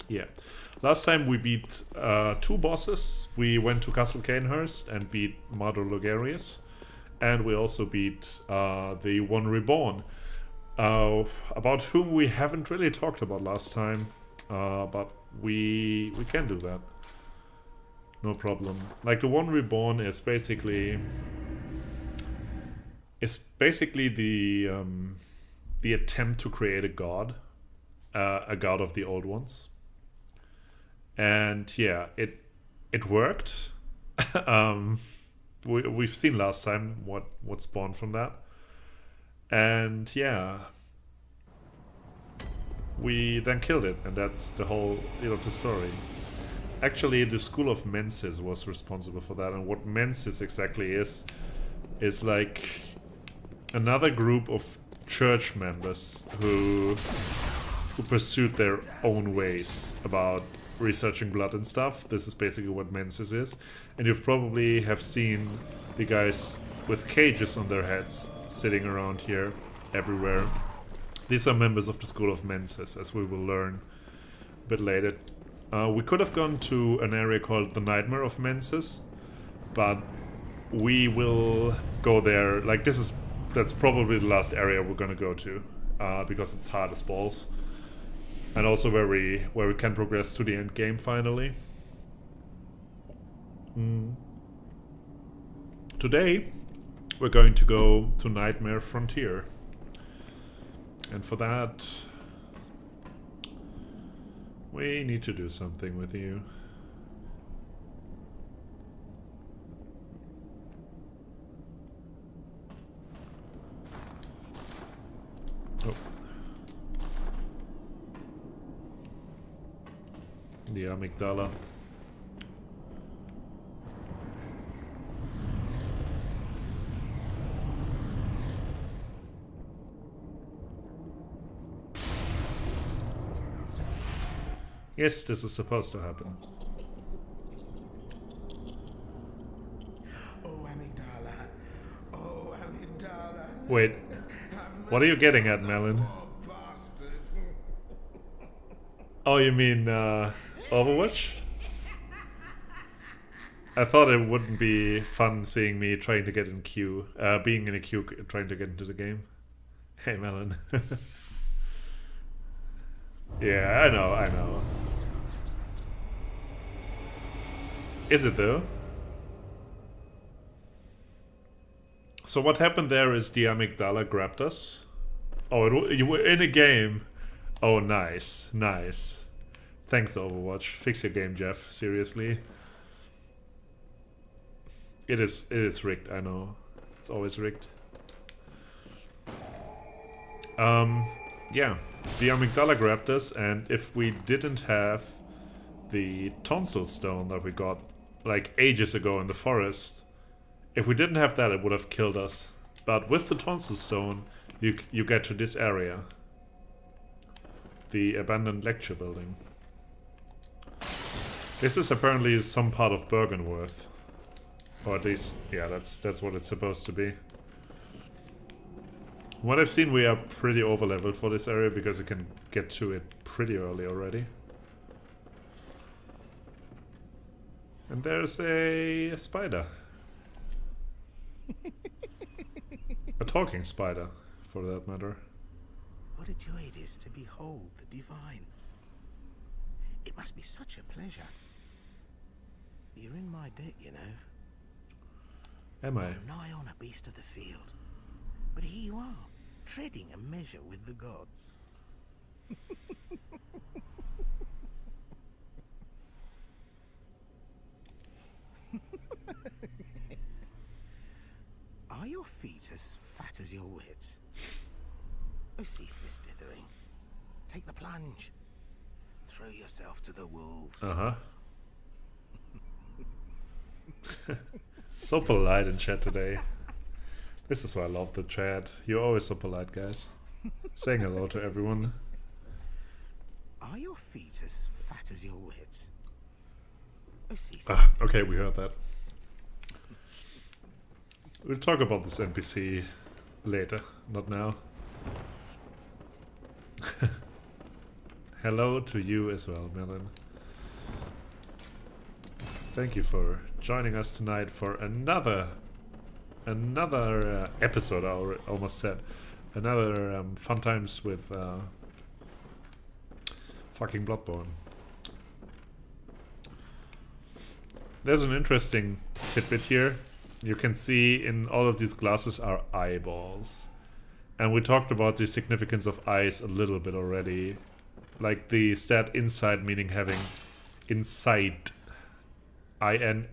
Yeah. Last time we beat 2 bosses. We went to Castle Cainhurst and beat Mother Logarius. And we also beat the One Reborn. About whom we haven't really talked about last time. But we can do that. No problem. Like, the One Reborn is basically... the attempt to create a god of the old ones, and yeah, it worked. We've seen last time what spawned from that, and yeah, we then killed it, and that's the whole deal of the story. Actually, the School of Mensis was responsible for that, and what Mensis exactly is like another group of church members who pursued their own ways about researching blood and stuff. This is basically what Mensis is. And you've probably have seen the guys with cages on their heads sitting around here everywhere. These are members of the School of Mensis, as we will learn a bit later. We could have gone to an area called the Nightmare of Mensis, but we will go there. Like, that's probably the last area we're gonna go to, because it's hard as balls, and also where we can progress to the end game finally. Today we're going to go to Nightmare Frontier, and for that we need to do something with you. Oh. The amygdala. Yes, this is supposed to happen. Oh, amygdala. Oh, amygdala. Wait, what are you getting at, Melon? Oh, you mean Overwatch? I thought it wouldn't be fun seeing me trying to get in queue, being in a queue, trying to get into the game. Hey, Melon. Yeah, I know. Is it though? So what happened there is the amygdala grabbed us. Oh, you were in a game. Oh, nice. Thanks, Overwatch. Fix your game, Jeff. Seriously. It is rigged, I know. It's always rigged. Yeah. The amygdala grabbed us, and if we didn't have the tonsil stone that we got like ages ago in the forest, if we didn't have that, it would have killed us. But with the tonsil stone, you get to this area. The abandoned lecture building. This is apparently some part of Bergenworth. Or at least, yeah, that's what it's supposed to be. What I've seen, we are pretty overleveled for this area because you can get to it pretty early already. And there's a spider. A talking spider, for that matter. What a joy it is to behold the divine. It must be such a pleasure. You're in my debt, you know. Am I? Nigh on a beast of the field. But here you are, treading a measure with the gods. Are your feet as fat as your wits? Oh, cease this dithering. Take the plunge. Throw yourself to the wolves. Uh-huh. So polite in chat today. This is why I love the chat. You're always so polite, guys. Saying hello to everyone. Are your feet as fat as your wits? Oh, cease. Okay, we heard that. We'll talk about this NPC later, not now. hello to you as well, Melon. Thank you for joining us tonight for another episode, I almost said. Another fun times with fucking Bloodborne. There's an interesting tidbit here. You can see in all of these glasses are eyeballs. And we talked about the significance of eyes a little bit already. Like the stat inside meaning having insight. I-N-S-I-G-H-T,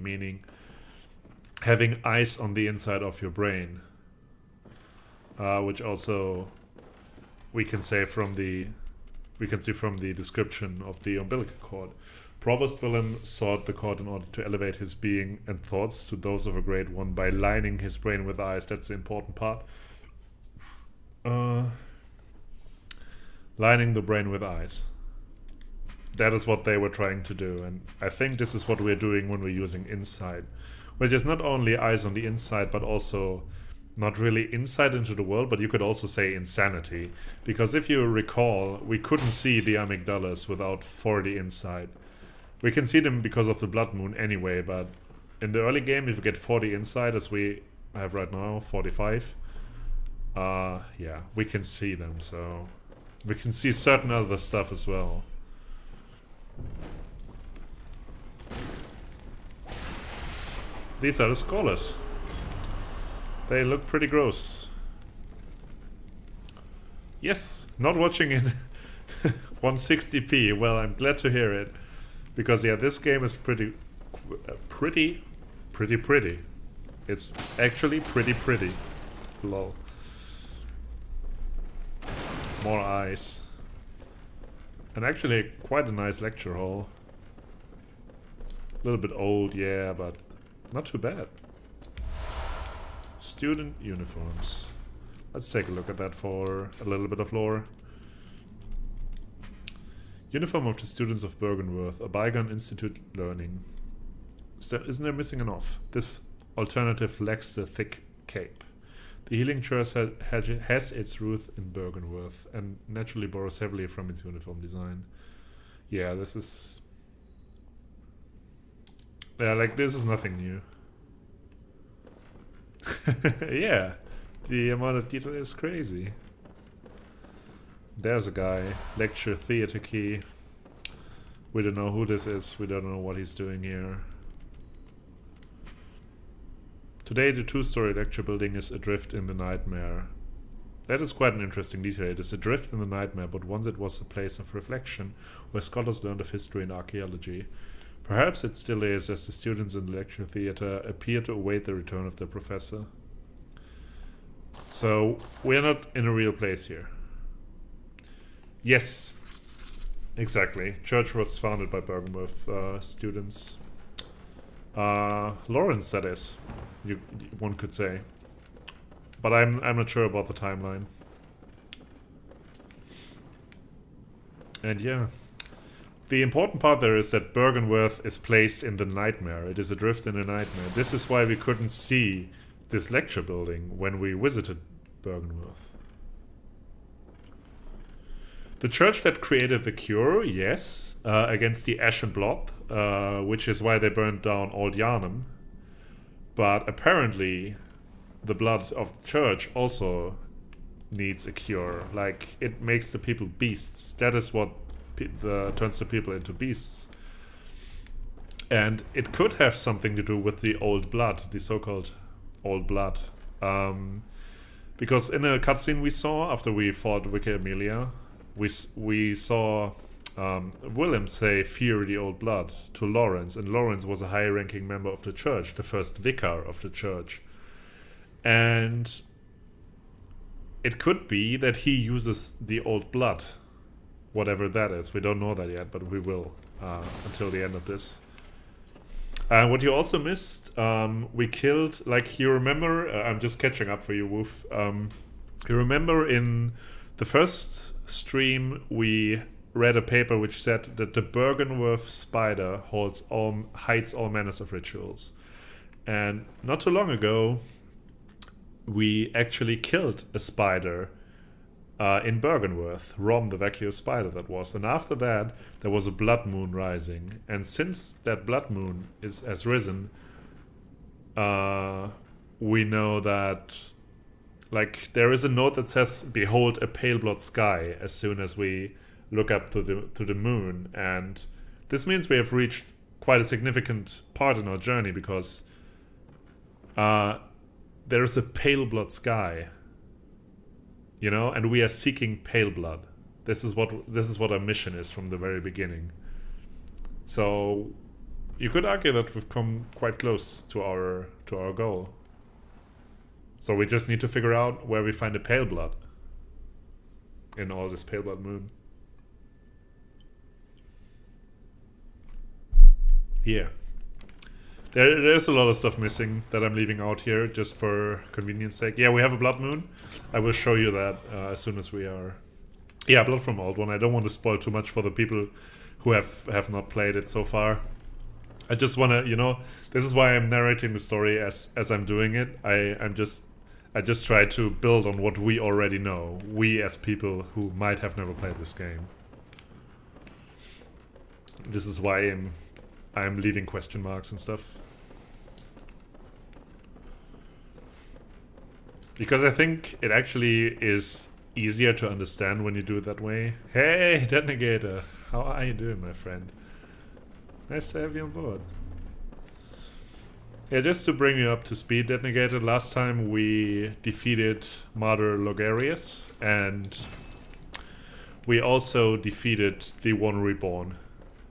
meaning having eyes on the inside of your brain. Which also we can see from the description of the umbilical cord. Provost Willem sought the cord in order to elevate his being and thoughts to those of a great one by lining his brain with eyes. That's the important part. Lining the brain with eyes. That is what they were trying to do, and I think this is what we're doing when we're using insight, which is not only eyes on the inside, but also not really insight into the world, but you could also say insanity, because if you recall, we couldn't see the amygdalas without 4D insight. We can see them because of the blood moon anyway, but in the early game, if you get 4D insight, as we have right now, 45, yeah, we can see them, so we can see certain other stuff as well. These are the scholars. They look pretty gross. Yes, not watching in 160p. Well, I'm glad to hear it. Because yeah, this game is pretty. It's actually pretty. Lol. More eyes. And actually quite a nice lecture hall. A little bit old, yeah, but not too bad. Student uniforms. Let's take a look at that for a little bit of lore. Uniform of the students of Bergenworth, a bygone institute learning. Isn't there missing an off? This alternative lacks the thick cape. The healing church has its root in Bergenworth and naturally borrows heavily from its uniform design. Yeah, this is... Yeah, like, this is nothing new. Yeah, the amount of detail is crazy. There's a guy. Lecture theater key. We don't know who this is. We don't know what he's doing here. Today the two-story lecture building is adrift in the nightmare. That is quite an interesting detail. It is adrift in the nightmare, but once it was a place of reflection where scholars learned of history and archaeology. Perhaps it still is, as the students in the lecture theater appear to await the return of their professor. So, we're not in a real place here. Yes, exactly. Church was founded by Bergenworth students. Lawrence, that is, one could say. But I'm not sure about the timeline. And yeah. The important part there is that Bergenworth is placed in the nightmare. It is adrift in a nightmare. This is why we couldn't see this lecture building when we visited Bergenworth. The church that created the cure, yes, against the Ashen Blob, which is why they burned down Old Yharnam. But apparently, the blood of the church also needs a cure. Like, it makes the people beasts. That is what turns the people into beasts. And it could have something to do with the old blood, the so-called old blood. Because in a cutscene we saw after we fought Vicar Amelia, we saw Willem say, "Fear the old blood," to Lawrence, and Lawrence was a high-ranking member of the church, the first vicar of the church. And it could be that he uses the old blood, whatever that is. We don't know that yet, but we will until the end of this. What you also missed, we killed, like, you remember, I'm just catching up for you, Woof. You remember in the first stream we read a paper which said that the Bergenworth spider hides all manners of rituals. And not too long ago, we actually killed a spider in Bergenworth, Rom, the vacuous spider that was. And after that, there was a blood moon rising. And since that blood moon has risen, we know that, like, there is a note that says, "Behold a pale blood sky," as soon as we look up to the moon. And this means we have reached quite a significant part in our journey, because there is a pale blood sky. You know, and we are seeking pale blood. This is what our mission is from the very beginning. So you could argue that we've come quite close to our goal. So we just need to figure out where we find the pale blood in all this pale blood moon. Here. There's a lot of stuff missing that I'm leaving out here just for convenience sake. Yeah, we have a blood moon. I will show you that as soon as we are... Yeah, Blood from Old One. I don't want to spoil too much for the people who have not played it so far. I just want to, you know, this is why I'm narrating the story as I'm doing it. I just try to build on what we already know. We as people who might have never played this game. This is why I'm leaving question marks and stuff. Because I think it actually is easier to understand when you do it that way. Hey, Detonator! How are you doing, my friend? Nice to have you on board. Yeah, just to bring you up to speed, Detonator, last time we defeated Mother Logarius, and we also defeated the One Reborn.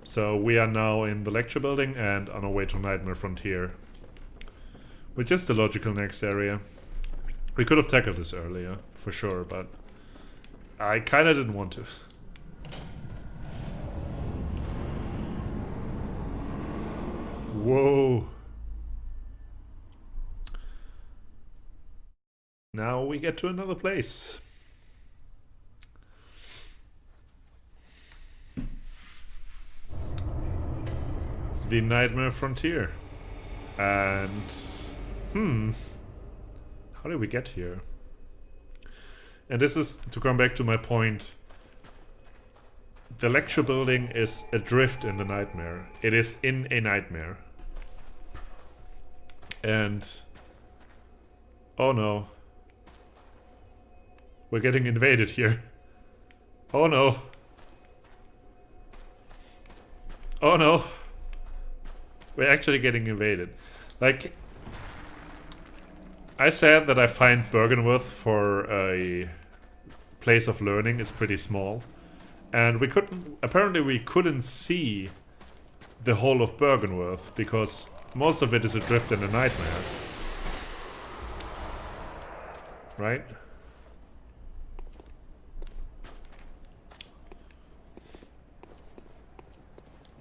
So we are now in the lecture building and on our way to Nightmare Frontier, which is the logical next area. We could have tackled this earlier, for sure, but I kinda didn't want to. Whoa. Now we get to another place. The Nightmare Frontier. And... how did we get here? And this is, to come back to my point, the lecture building is adrift in the nightmare. It is in a nightmare. And... oh no. We're getting invaded here. Oh no. Oh no. We're actually getting invaded. Like, I said that I find Bergenworth for a place of learning is pretty small. And apparently we couldn't see the whole of Bergenworth because most of it is adrift in a nightmare. Right?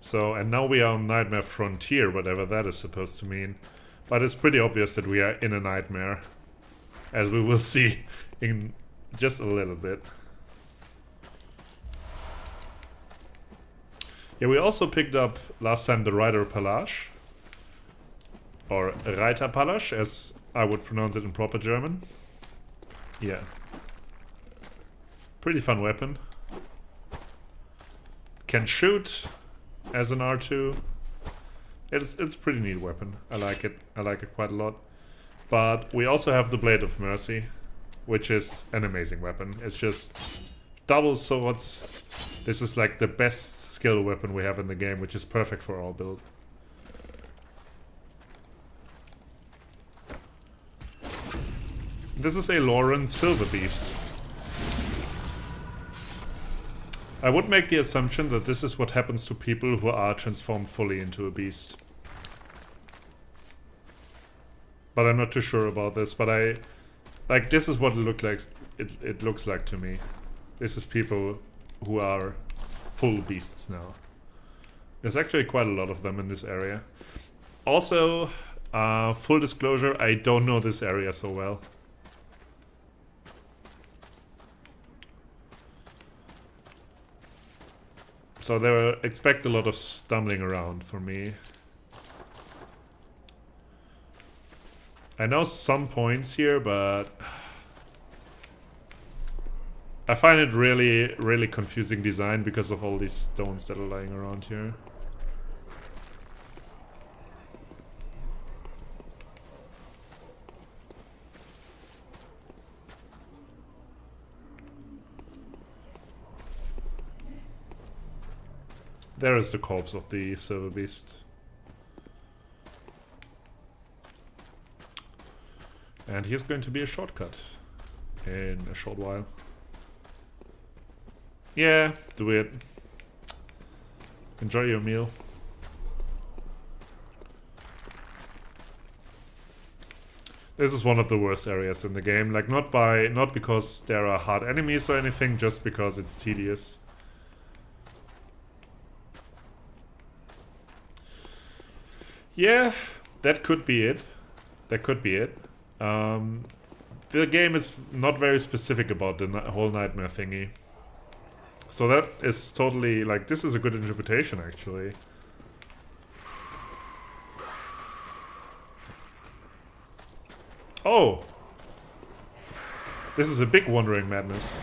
So, and now we are on Nightmare Frontier, whatever that is supposed to mean. But it's pretty obvious that we are in a nightmare, as we will see in just a little bit. Yeah, we also picked up last time the Reiter Palace, or Reiter Palace, as I would pronounce it in proper German. Yeah. Pretty fun weapon. Can shoot as an R2. It's a pretty neat weapon. I like it. I like it quite a lot. But we also have the Blade of Mercy, which is an amazing weapon. It's just double swords. This is like the best skill weapon we have in the game, which is perfect for our build. This is a Lauren Silver Beast. I would make the assumption that this is what happens to people who are transformed fully into a beast. But I'm not too sure about this, but like, this is what it looks like to me. This is people who are full beasts now. There's actually quite a lot of them in this area. Also, full disclosure, I don't know this area so well. So there expect a lot of stumbling around for me. I know some points here, but I find it really, really confusing design because of all these stones that are lying around here. There is the corpse of the silver beast. And here's going to be a shortcut in a short while. Yeah, do it. Enjoy your meal. This is one of the worst areas in the game. Like, not because there are hard enemies or anything, just because it's tedious. Yeah, that could be it. That could be it. The game is not very specific about the whole nightmare thingy. So that is totally, like, this is a good interpretation, actually. Oh! This is a big Wandering Madness.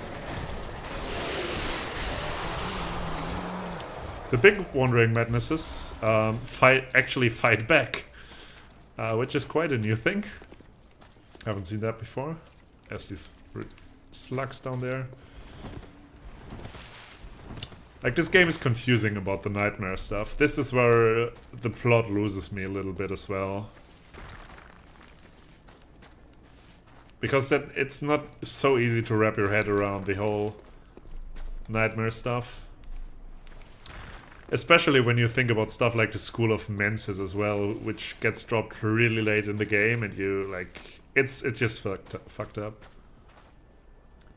The big Wandering Madnesses actually fight back. Which is quite a new thing. Haven't seen that before. There's these slugs down there. Like, this game is confusing about the nightmare stuff. This is where the plot loses me a little bit as well. Because it's not so easy to wrap your head around the whole nightmare stuff. Especially when you think about stuff like the School of Menses as well, which gets dropped really late in the game, and you, like... It's just fucked up.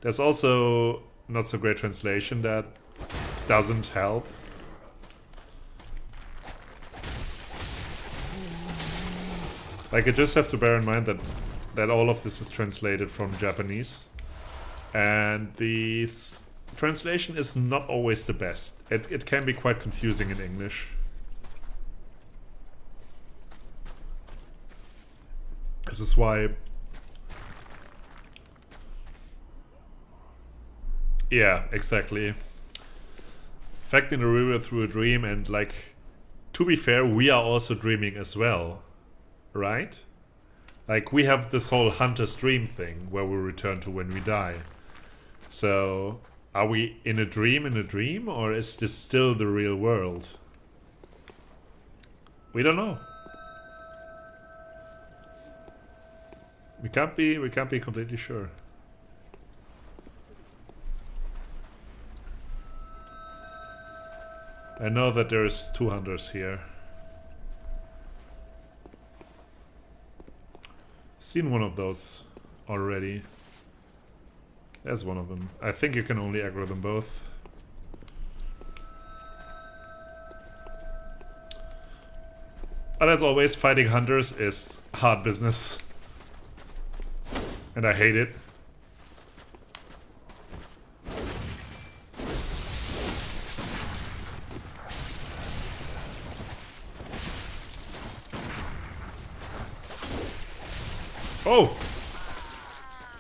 There's also not so great translation that doesn't help. Like, you just have to bear in mind that all of this is translated from Japanese. And the translation is not always the best. It can be quite confusing in English. This is why... Yeah, exactly. Affecting the river through a dream, and, like, to be fair, we are also dreaming as well, right? Like, we have this whole hunter's dream thing where we return to when we die. So, are we in a dream, or is this still the real world? We don't know. We can't be completely sure. I know that there's 2 hunters here. Seen one of those already. There's one of them. I think you can only aggro them both. But as always, fighting hunters is hard business. And I hate it. Oh!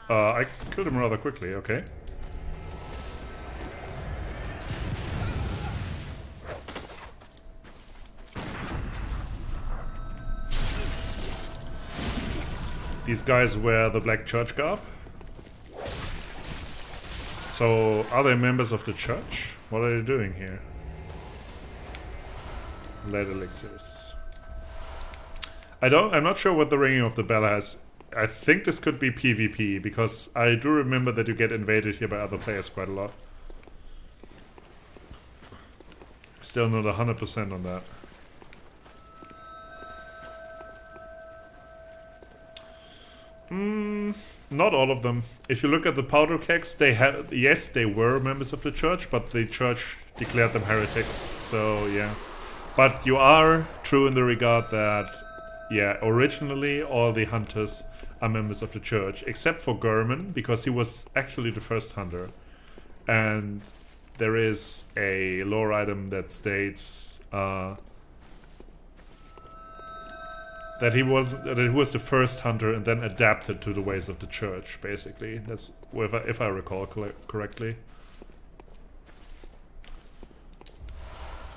I killed him rather quickly, okay. These guys wear the black church garb. So, are they members of the church? What are they doing here? Lead elixirs. I'm not sure what the ringing of the bell has. I think this could be PvP, because I do remember that you get invaded here by other players quite a lot. Still not 100% on that. Not all of them. If you look at the powder kegs, they had, yes, they were members of the church, but the church declared them heretics, so yeah. But you are true in the regard that, yeah, originally all the hunters are members of the church, except for Gurman, because he was actually the first hunter. And there is a lore item that states, that he was the first hunter and then adapted to the ways of the church, basically. That's if I recall correctly.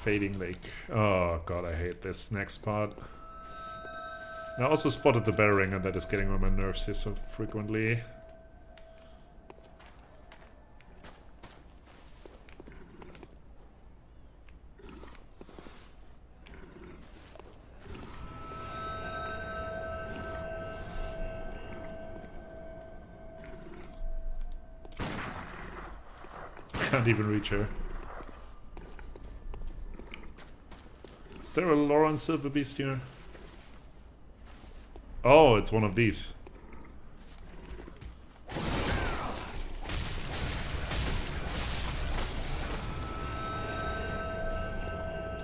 Fading Lake. Oh god, I hate this next part. I also spotted the bell ringer that is getting on my nerves here so frequently. Can't even reach her. Is there a Lauren Silver Beast here? Oh, it's one of these.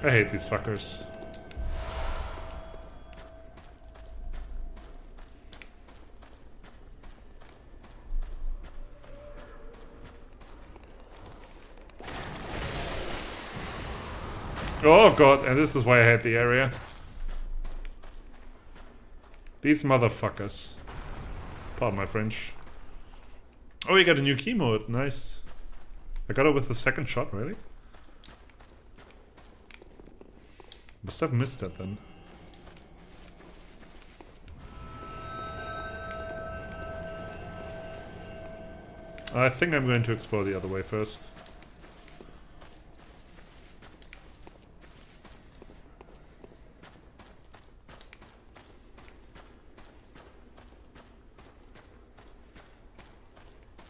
I hate these fuckers. Oh god, and this is why I hate the area. These motherfuckers. Pardon my French. Oh, we got a new key mode. Nice. I got it with the second shot, really? Must have missed that then. I think I'm going to explore the other way first.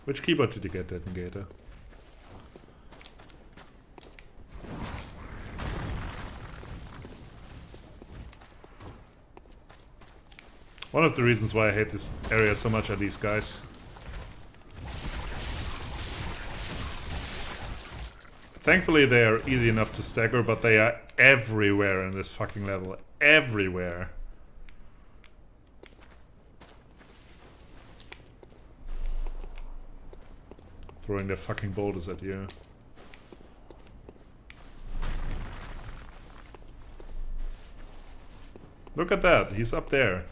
Which keyboard did you get that negator? One of the reasons why I hate this area so much are these guys. Thankfully they are easy enough to stagger, but they are everywhere in this fucking level. Everywhere. Throwing their fucking boulders at you. Look at that, he's up there.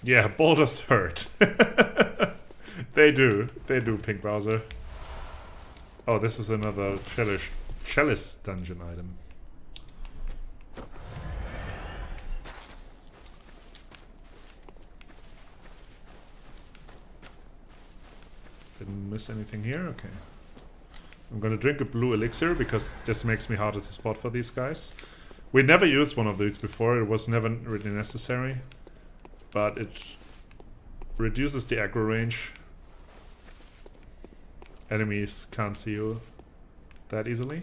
Yeah, boulders hurt. They do, Pink Bowser. Oh, this is another Chalice dungeon item. Didn't miss anything here? Okay. I'm gonna drink a blue elixir because this makes me harder to spot for these guys. We never used one of these before, it was never really necessary. But it reduces the aggro range. Enemies can't see you that easily,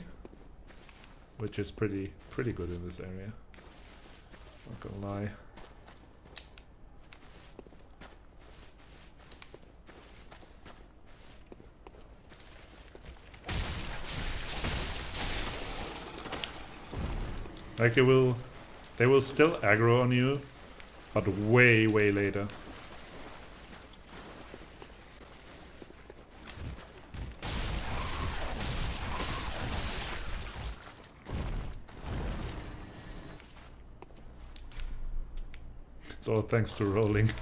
which is pretty good in this area. Not gonna lie. Like they will still aggro on you, but way later. It's all thanks to rolling.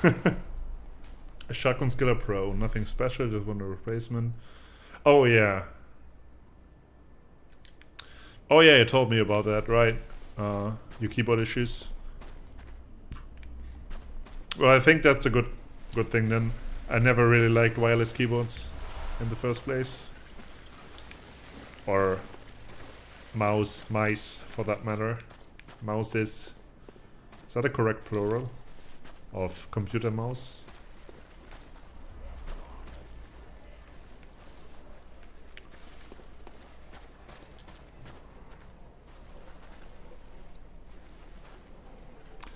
A shotgun skiller pro, nothing special, just want a replacement. Oh yeah. Oh yeah, you told me about that, right? Your keyboard issues. Well, I think that's a good thing then. I never really liked wireless keyboards in the first place. Or mice for that matter. Mouses. Is that a correct plural of computer mouse?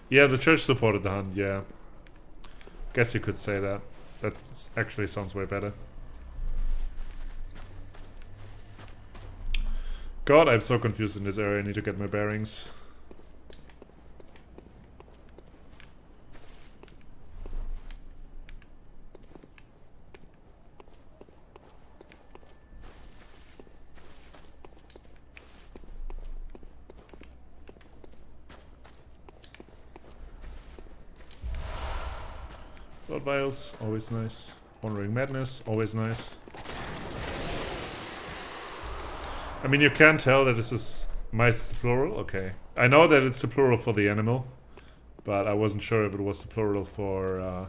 Yeah, the church supported the hunt, yeah. Guess you could say that. That actually sounds way better. God, I'm so confused in this area. I need to get my bearings. Blood vials, always nice. Wandering Madness, always nice. I mean, you can tell that this is mice plural. Okay. I know that it's the plural for the animal, but I wasn't sure if it was the plural for,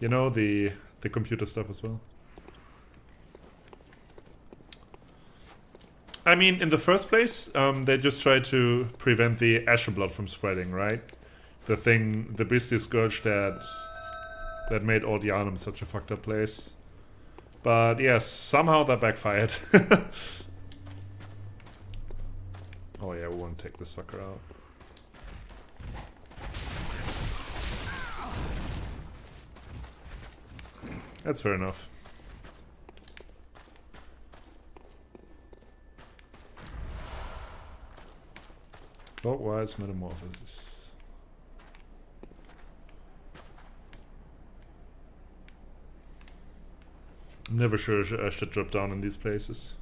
you know, the computer stuff as well. I mean, in the first place, they just tried to prevent the Asher blood from spreading, right? The thing, the beastly scourge that made Old Yharnam such a fucked up place. But yes, somehow that backfired. Oh yeah, we want to take this fucker out. That's fair enough. Clockwise metamorphosis. I'm never sure I should drop down in these places.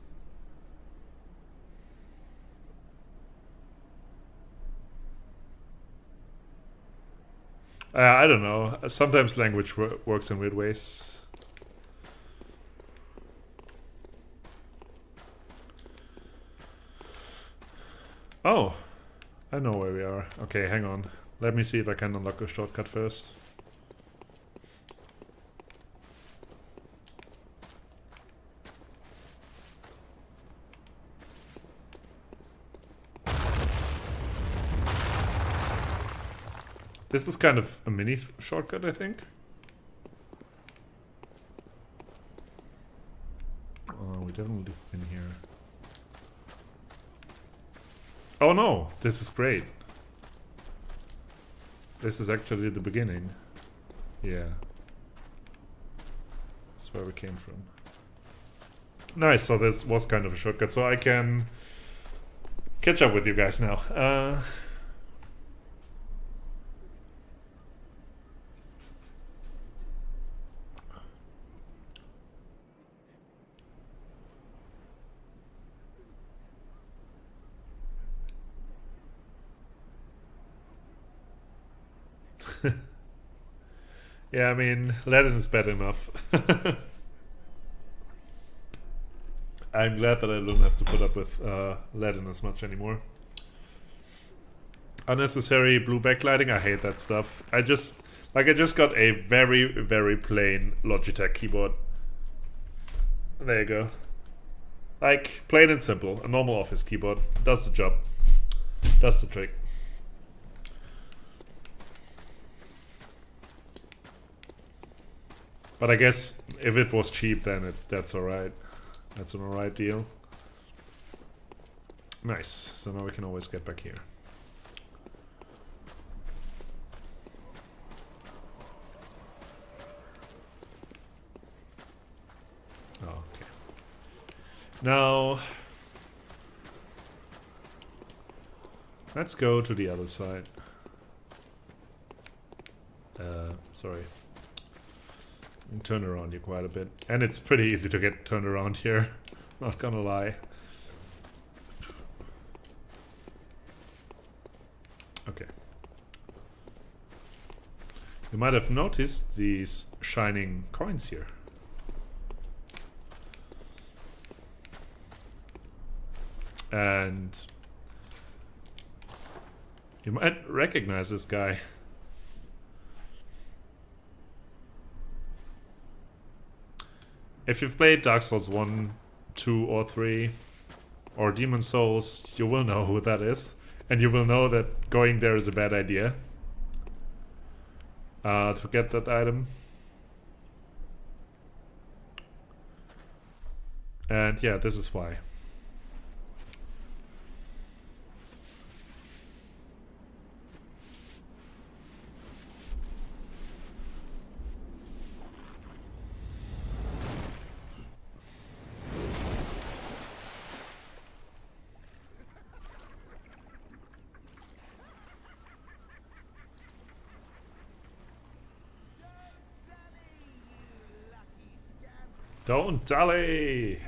I don't know. Sometimes language works in weird ways. Oh, I know where we are. Okay, hang on. Let me see if I can unlock a shortcut first. This is kind of a mini shortcut, I think. Oh, we definitely been here. Oh no, this is great. This is actually the beginning. Yeah. That's where we came from. Nice, so this was kind of a shortcut, so I can catch up with you guys now. Yeah, I mean, Latin is bad enough. I'm glad that I don't have to put up with Latin as much anymore. Unnecessary blue backlighting, I hate that stuff. I just got a very, very plain Logitech keyboard. There you go. Like, plain and simple. A normal office keyboard. Does the job. Does the trick. But I guess if it was cheap, then that's alright. That's an alright deal. Nice. So now we can always get back here. Oh, okay. Now, let's go to the other side. Sorry. Turn around here quite a bit. And it's pretty easy to get turned around here. Not gonna lie. Okay. You might have noticed these shining coins here. And you might recognize this guy. If you've played Dark Souls 1, 2, or 3, or Demon Souls, you will know who that is. And you will know that going there is a bad idea. To get that item. And yeah, this is why. Don't dally!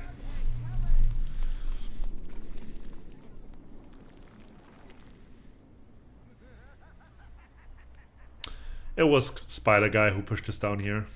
It was Spider Guy who pushed us down here.